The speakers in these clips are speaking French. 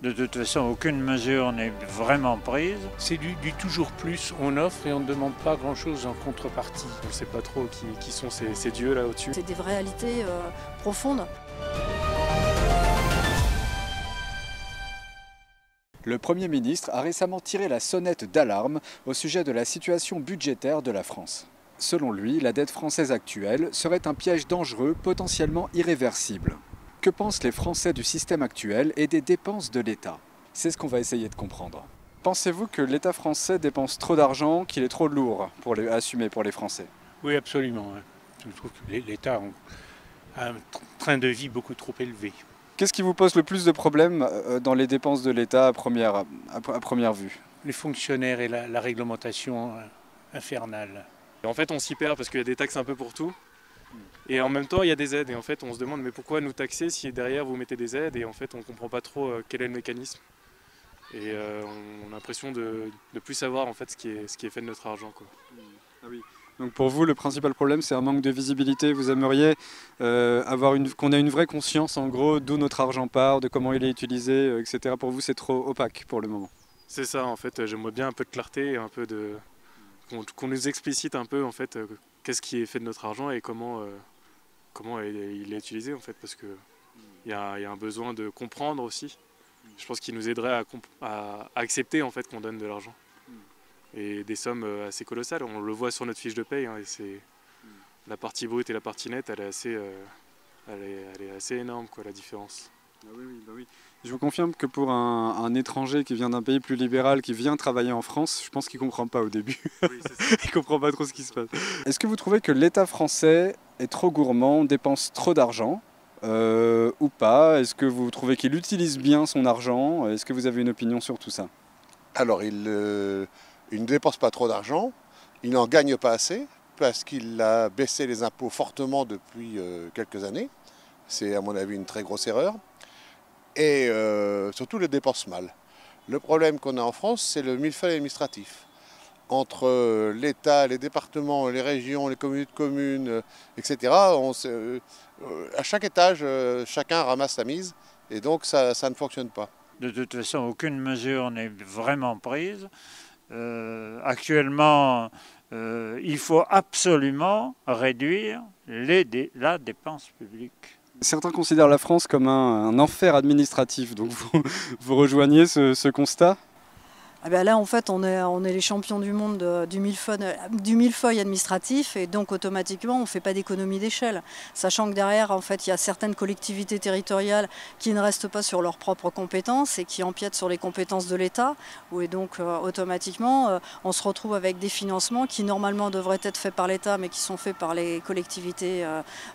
De toute façon, aucune mesure n'est vraiment prise. C'est du toujours plus, on offre et on ne demande pas grand-chose en contrepartie. On ne sait pas trop qui sont ces dieux là au-dessus. C'est des réalités profondes. Le Premier ministre a récemment tiré la sonnette d'alarme au sujet de la situation budgétaire de la France. Selon lui, la dette française actuelle serait un piège dangereux, potentiellement irréversible. Que pensent les Français du système actuel et des dépenses de l'État? C'est ce qu'on va essayer de comprendre. Pensez-vous que l'État français dépense trop d'argent, qu'il est trop lourd à assumer pour les Français? Oui, absolument. Je trouve que l'État a un train de vie beaucoup trop élevé. Qu'est-ce qui vous pose le plus de problèmes dans les dépenses de l'État à première vue? Les fonctionnaires et la réglementation infernale. En fait, on s'y perd parce qu'il y a des taxes un peu pour tout. Et en même temps, il y a des aides. Et en fait, on se demande mais pourquoi nous taxer si derrière vous mettez des aides? Et en fait, on ne comprend pas trop quel est le mécanisme. Et on a l'impression de ne plus savoir en fait ce qui est fait de notre argent, quoi. Ah oui. Donc pour vous, le principal problème, c'est un manque de visibilité. Vous aimeriez qu'on ait une vraie conscience, en gros, d'où notre argent part, de comment il est utilisé, etc. Pour vous, c'est trop opaque pour le moment. C'est ça, en fait. J'aimerais bien un peu de clarté, un peu qu'on nous explicite un peu en fait qu'est-ce qui est fait de notre argent et comment il est utilisé en fait, parce que il y a un besoin de comprendre aussi. Je pense qu'il nous aiderait à accepter en fait qu'on donne de l'argent et des sommes assez colossales. On le voit sur notre fiche de paye, hein, et c'est la partie brute et la partie nette, elle est assez énorme, quoi, la différence. Ah oui, bah oui. Je vous confirme que pour un étranger qui vient d'un pays plus libéral, qui vient travailler en France, je pense qu'il ne comprend pas au début. Oui, il ne comprend pas trop ce qui se passe. Est-ce que vous trouvez que l'État français est trop gourmand, dépense trop d'argent ou pas? Est-ce que vous trouvez qu'il utilise bien son argent? Est-ce que vous avez une opinion sur tout ça? Alors, il ne dépense pas trop d'argent, il n'en gagne pas assez, parce qu'il a baissé les impôts fortement depuis quelques années. C'est à mon avis une très grosse erreur. Et surtout le dépense mal. Le problème qu'on a en France, c'est le millefeuille administratif. Entre l'État, les départements, les régions, les communautés de communes, etc., à chaque étage, chacun ramasse sa mise, et donc ça ne fonctionne pas. De toute façon, aucune mesure n'est vraiment prise. Actuellement, il faut absolument réduire la dépense publique. Certains considèrent la France comme un enfer administratif, donc vous rejoignez ce constat? Ah ben là, en fait, on est les champions du monde du millefeuille administratif, et donc automatiquement, on ne fait pas d'économie d'échelle. Sachant que derrière, en fait, il y a certaines collectivités territoriales qui ne restent pas sur leurs propres compétences et qui empiètent sur les compétences de l'État. Et donc, automatiquement, on se retrouve avec des financements qui, normalement, devraient être faits par l'État, mais qui sont faits par les collectivités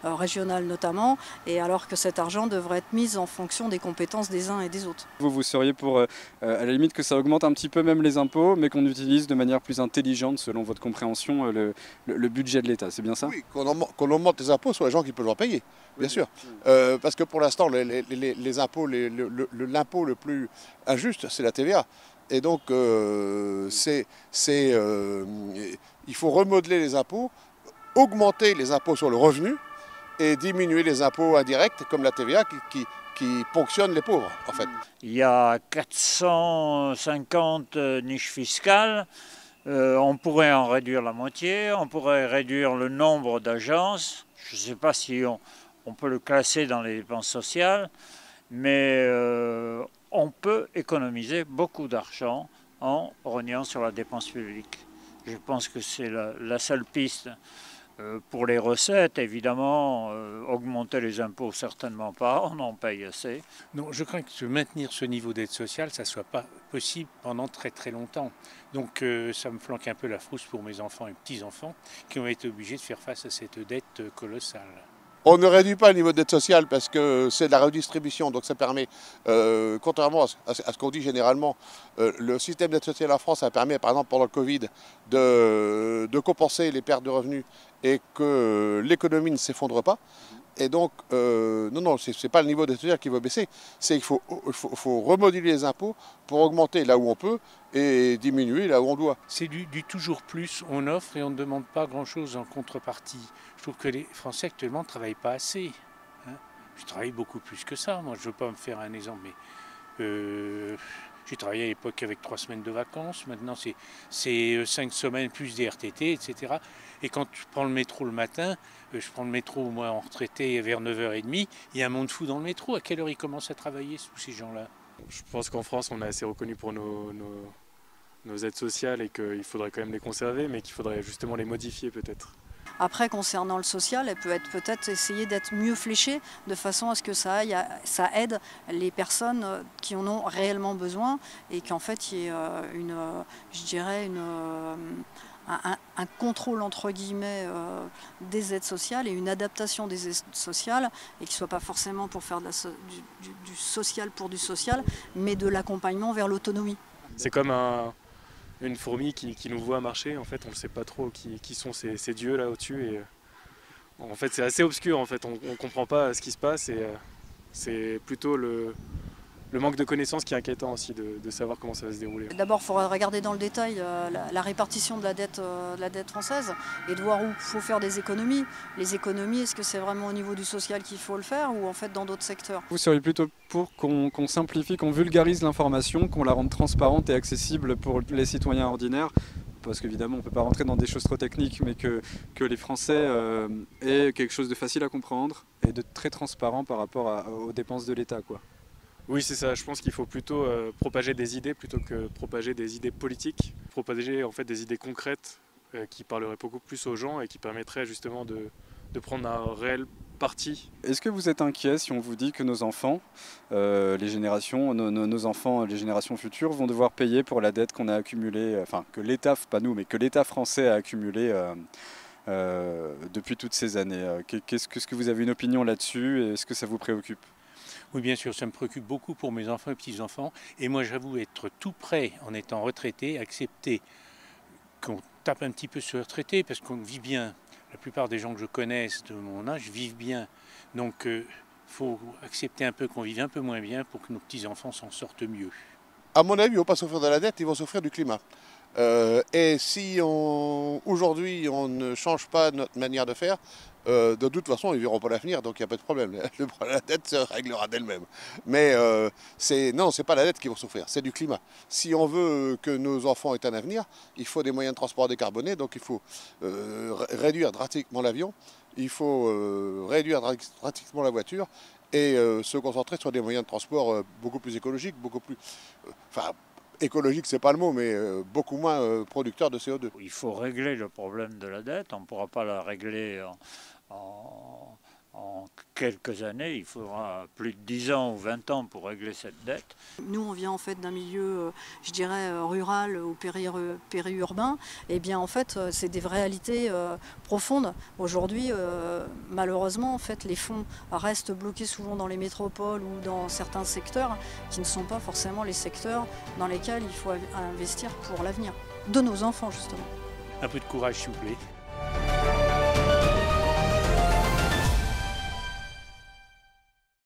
régionales notamment, et alors que cet argent devrait être mis en fonction des compétences des uns et des autres. Vous seriez pour, à la limite, que ça augmente un petit peu même les impôts, mais qu'on utilise de manière plus intelligente, selon votre compréhension, le budget de l'État, c'est bien ça? Oui, qu'on augmente les impôts sur les gens qui peuvent en payer, bien sûr. Parce que pour l'instant, les impôts, l'impôt le plus injuste, c'est la TVA. Et donc, il faut remodeler les impôts, augmenter les impôts sur le revenu et diminuer les impôts indirects, comme la TVA, qui ponctionne les pauvres, en fait. Il y a 450 niches fiscales. On pourrait en réduire la moitié. On pourrait réduire le nombre d'agences. Je ne sais pas si on peut le classer dans les dépenses sociales, mais on peut économiser beaucoup d'argent en rognant sur la dépense publique. Je pense que c'est la seule piste. Pour les recettes, évidemment, augmenter les impôts, certainement pas, on en paye assez. Non, je crains que maintenir ce niveau d'aide sociale, ça ne soit pas possible pendant très très longtemps. Donc ça me flanque un peu la frousse pour mes enfants et petits-enfants qui ont été obligés de faire face à cette dette colossale. On ne réduit pas le niveau d'aide sociale parce que c'est de la redistribution, donc ça permet, contrairement à ce qu'on dit généralement, le système d'aide sociale en France a permis, par exemple pendant le Covid, de compenser les pertes de revenus et que l'économie ne s'effondre pas. Et donc, non, c'est pas le niveau d'aide sociale qui va baisser, c'est qu'il faut remoduler les impôts pour augmenter là où on peut et diminuer là où on doit. C'est du toujours plus, on offre et on ne demande pas grand-chose en contrepartie. Je trouve que les Français actuellement ne travaillent pas assez. Je travaille beaucoup plus que ça, moi je ne veux pas me faire un exemple, mais J'ai travaillé à l'époque avec 3 semaines de vacances, maintenant c'est 5 semaines plus des RTT, etc. Et quand je prends le métro le matin, je prends le métro moi en retraité vers 9h30, il y a un monde fou dans le métro. À quelle heure ils commencent à travailler tous ces gens-là? Je pense qu'en France, on est assez reconnu pour nos aides sociales et qu'il faudrait quand même les conserver, mais qu'il faudrait justement les modifier peut-être. Après, concernant le social, elle peut peut-être essayer d'être mieux fléchée de façon à ce que ça aide les personnes qui en ont réellement besoin et qu'en fait il y ait un contrôle entre guillemets des aides sociales et une adaptation des aides sociales et qui ne soit pas forcément pour faire du social pour du social, mais de l'accompagnement vers l'autonomie. C'est comme une fourmi qui nous voit marcher, en fait on ne sait pas trop qui sont ces dieux là au-dessus et en fait c'est assez obscur, en fait on ne comprend pas ce qui se passe et c'est plutôt le manque de connaissances qui est inquiétant aussi de savoir comment ça va se dérouler. D'abord, il faudrait regarder dans le détail la répartition de la dette française et de voir où il faut faire des économies. Les économies, est-ce que c'est vraiment au niveau du social qu'il faut le faire ou en fait dans d'autres secteurs? Vous seriez plutôt pour qu'on simplifie, qu'on vulgarise l'information, qu'on la rende transparente et accessible pour les citoyens ordinaires? Parce qu'évidemment, on ne peut pas rentrer dans des choses trop techniques, mais que les Français aient quelque chose de facile à comprendre et de très transparent par rapport aux dépenses de l'État, quoi. Oui, c'est ça. Je pense qu'il faut plutôt propager des idées plutôt que propager des idées politiques. Propager en fait des idées concrètes qui parleraient beaucoup plus aux gens et qui permettraient justement de prendre un réel parti. Est-ce que vous êtes inquiet si on vous dit que nos enfants, les générations futures vont devoir payer pour la dette qu'on a accumulée, enfin que l'État, pas nous, mais que l'État français a accumulée depuis toutes ces années? Est-ce que vous avez une opinion là-dessus et est-ce que ça vous préoccupe? Oui, bien sûr, ça me préoccupe beaucoup pour mes enfants et petits-enfants. Et moi, j'avoue être tout prêt, en étant retraité, accepter qu'on tape un petit peu sur les retraités, parce qu'on vit bien. La plupart des gens que je connaisse de mon âge vivent bien. Donc, il faut accepter un peu qu'on vive un peu moins bien pour que nos petits-enfants s'en sortent mieux. À mon avis, ils ne vont pas souffrir de la dette, ils vont souffrir du climat. Et si aujourd'hui on ne change pas notre manière de faire, de toute façon ils ne verront pas l'avenir, donc il n'y a pas de problème. La dette se réglera d'elle-même. Mais non, ce n'est pas la dette qui va souffrir, c'est du climat. Si on veut que nos enfants aient un avenir, il faut des moyens de transport décarbonés, donc il faut réduire drastiquement l'avion, il faut réduire drastiquement la voiture et se concentrer sur des moyens de transport beaucoup plus écologiques, beaucoup plus... écologique, c'est pas le mot, mais beaucoup moins producteur de CO2. Il faut régler le problème de la dette. On ne pourra pas la régler en quelques années. Il faudra plus de 10 ans ou 20 ans pour régler cette dette. Nous, on vient en fait d'un milieu, je dirais, rural ou périurbain. Et bien, en fait, c'est des réalités profondes. Aujourd'hui, malheureusement, en fait, les fonds restent bloqués souvent dans les métropoles ou dans certains secteurs qui ne sont pas forcément les secteurs dans lesquels il faut investir pour l'avenir de nos enfants, justement. Un peu de courage, s'il vous plaît.